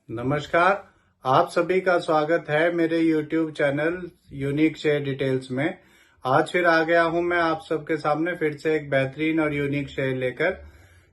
नमस्कार। आप सभी का स्वागत है मेरे YouTube channel unique share details में। आज फिर आ गया हूं मैं आप सबके सामने फिर से एक बेहतरीन और यूनिक शेयर लेकर।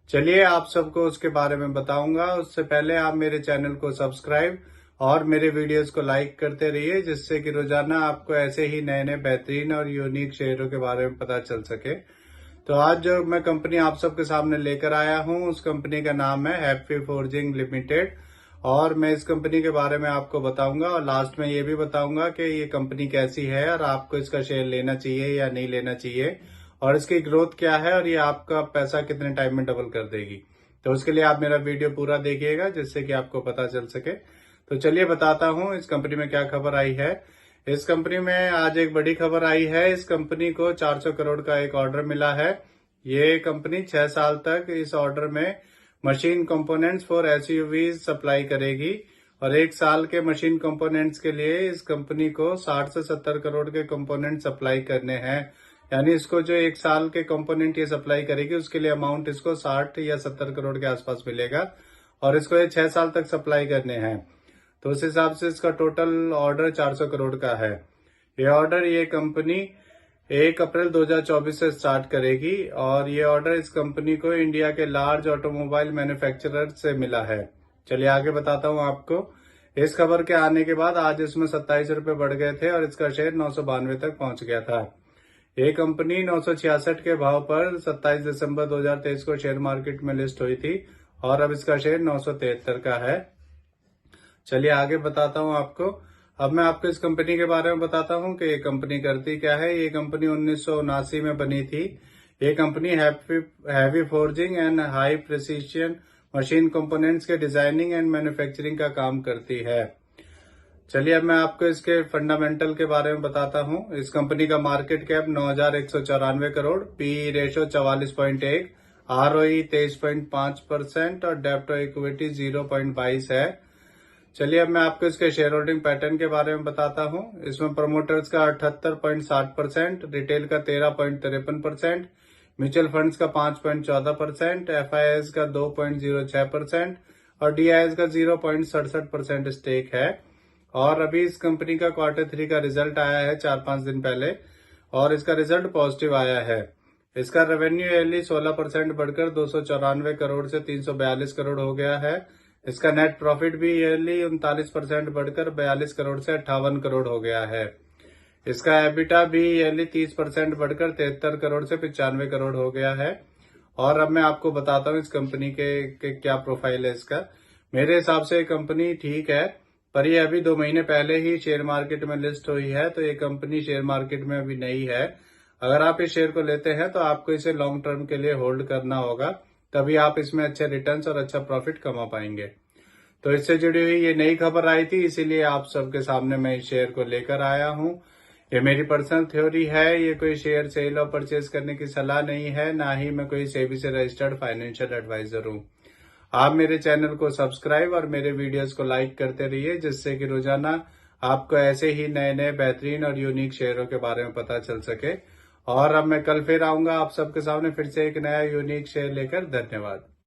चलिए आप सबको उसके बारे में बताऊंगा। उससे पहले आप मेरे चैनल को सब्सक्राइब और मेरे वीडियोस को लाइक करते रहिए, जिससे कि रोजाना आपको ऐसे ही नए नए बेहतरीन और यूनिक शेयरों के बारे में पता चल सके। तो आज जो मैं कंपनी आप सबके सामने लेकर आया हूं, उस कंपनी का नाम है हैप्पी फोर्जिंग लिमिटेड। और मैं इस कंपनी के बारे में आपको बताऊंगा और लास्ट में ये भी बताऊंगा कि ये कंपनी कैसी है और आपको इसका शेयर लेना चाहिए या नहीं लेना चाहिए, और इसकी ग्रोथ क्या है और ये आपका पैसा कितने टाइम में डबल कर देगी। तो उसके लिए आप मेरा वीडियो पूरा देखिएगा, जिससे कि आपको पता चल सके। तो चलिए बताता हूँ इस कंपनी में क्या खबर आई है। इस कंपनी में आज एक बड़ी खबर आई है। इस कंपनी को 400 करोड़ का एक ऑर्डर मिला है। ये कंपनी 6 साल तक इस ऑर्डर में machine components for SUVs supply करेगी, और 1 साल के मशीन कंपोनेंट्स के लिए इस कंपनी को 60 से 70 करोड़ के कंपोनेंट सप्लाई करने हैं। यानी इसको जो 1 साल के कंपोनेंट ये सप्लाई करेगी, उसके लिए अमाउंट इसको 60 या 70 करोड़ के आसपास मिलेगा, और इसको ये 6 साल तक सप्लाई करने हैं। तो उस हिसाब से इसका टोटल ऑर्डर 400 करोड़ का है। ये ऑर्डर ये कंपनी 1 अप्रैल 2024 से स्टार्ट करेगी, और ये ऑर्डर इस कंपनी को इंडिया के लार्ज ऑटोमोबाइल मैन्युफैक्चरर से मिला है। चलिए आगे बताता हूँ आपको। इस खबर के आने के बाद आज इसमें 27 रुपए बढ़ गए थे और इसका शेयर 992 तक पहुंच गया था। ये कंपनी 966 के भाव पर 27 दिसंबर 2023 को शेयर मार्केट में लिस्ट हुई थी, और अब इसका शेयर 973 का है। चलिए आगे बताता हूँ आपको। अब मैं आपको इस कंपनी के बारे में बताता हूँ कि ये कंपनी करती क्या है। ये कंपनी 1979 में बनी थी। ये company heavy forging and high precision machine components के डिजाइनिंग एंड मैन्युफैक्चरिंग का काम करती है। चलिए अब मैं आपको इसके फंडामेंटल के बारे में बताता हूँ। इस कंपनी का market cap 9,194 crore, P ratio 44.1, ROE 23.5% और डेब्ट टू इक्विटी 0.22 है। चलिए अब मैं आपको इसके शेयर होल्डिंग पैटर्न के बारे में बताता हूं। इसमें प्रोमोटर्स का 78.60%, रिटेल का 13.53%, म्यूचुअल फंड्स का 5.14%, FIIs का 2.06% और DIIs का 0.67% स्टेक है। और अभी इस कंपनी का Q3 का रिजल्ट आया है 4-5 दिन पहले, और इसका रिजल्ट पॉजिटिव आया है। इसका रेवेन्यू ईयरली 16% बढ़कर 294 करोड़ से 342 करोड़ हो गया है। इसका नेट प्रॉफिट भी ईयरली 39% बढ़कर 42 करोड़ से 58 करोड़ हो गया है। इसका एबिटा भी ईयरली 30% बढ़कर 73 करोड़ से 95 करोड़ हो गया है। और अब मैं आपको बताता हूँ इस कंपनी के क्या प्रोफाइल है इसका। मेरे हिसाब से ये कंपनी ठीक है, पर ये अभी 2 महीने पहले ही शेयर मार्केट में लिस्ट हुई है, तो ये कंपनी शेयर मार्केट में अभी नहीं है। अगर आप इस शेयर को लेते हैं तो आपको इसे लॉन्ग टर्म के लिए होल्ड करना होगा, तभी आप इसमें अच्छे रिटर्न्स और अच्छा प्रॉफिट कमा पाएंगे। तो इससे जुड़ी हुई ये नई खबर आई थी, इसीलिए आप सबके सामने मैं इस शेयर को लेकर आया हूं। ये मेरी पर्सनल थ्योरी है, ये कोई शेयर सेल और परचेज करने की सलाह नहीं है, ना ही मैं कोई सेबी से रजिस्टर्ड फाइनेंशियल एडवाइजर हूं। आप मेरे चैनल को सब्सक्राइब और मेरे वीडियोस को लाइक करते रहिए, जिससे कि रोजाना आपको ऐसे ही नए नए बेहतरीन और यूनिक शेयरों के बारे में पता चल सके। और अब मैं कल फिर आऊंगा आप सबके सामने फिर से एक नया यूनिक शेयर लेकर। धन्यवाद।